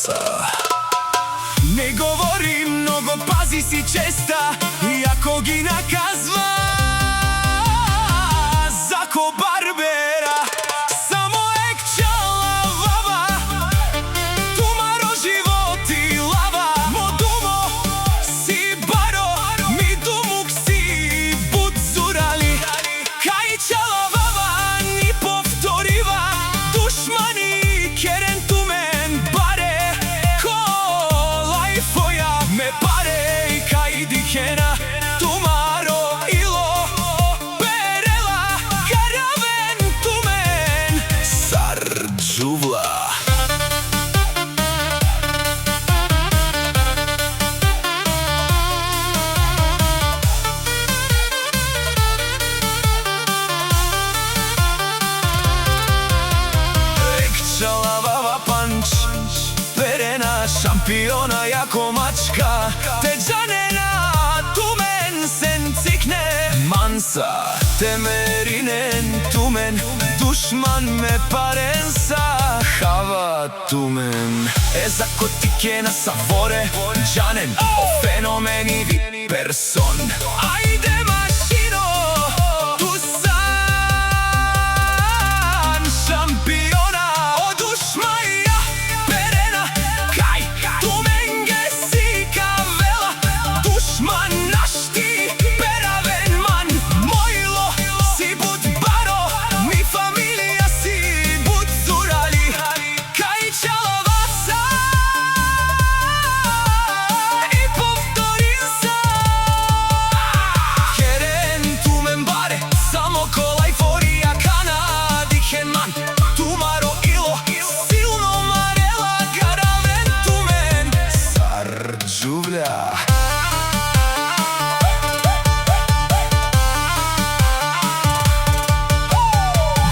Mansa. Ne govori mnogo, pazi si česta, iako gi nakazva Zako Barbera, samo ekčala vava, tumaro životi lava. Mo dumo si baro, mi dumuk si budzurali, kajčala vava ni povtoriva, dušmani keren tumen bare, ko lajfoja me pare i kaj dihena, tumaro ilo berela, karaven tumen sarđuvla. Ekčala vava panč, verena šampiona jako mačka, te džanena tumen sen cikne Mansa, te merinen tumen, dušman me parensa hava tumen. Ezako tikena savore, džanen, o fenomeni vi person. Ajde mašino, tu san šampiona, o dušmaja perena, kaj tumen gesi kavela, dušman naš ti peraven man, mojlo si bud baro, mi familija si bud zurali, kaj čalava sa i povtorim sa. Keren tumen bare, samo kolaj forija kana dihen man, tumaro ilo, silno marela, karaven tumen sarđuvlja.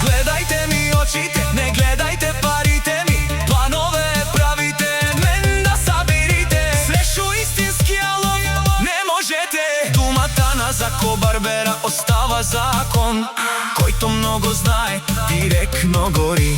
Gledajte mi očite, ne gledajte parite mi, planove pravite, men da sabirite, sreću istinski alov ne možete. Tumatana Zako Barbera ostava zakon, koji to mnogo znaje, direktno gori.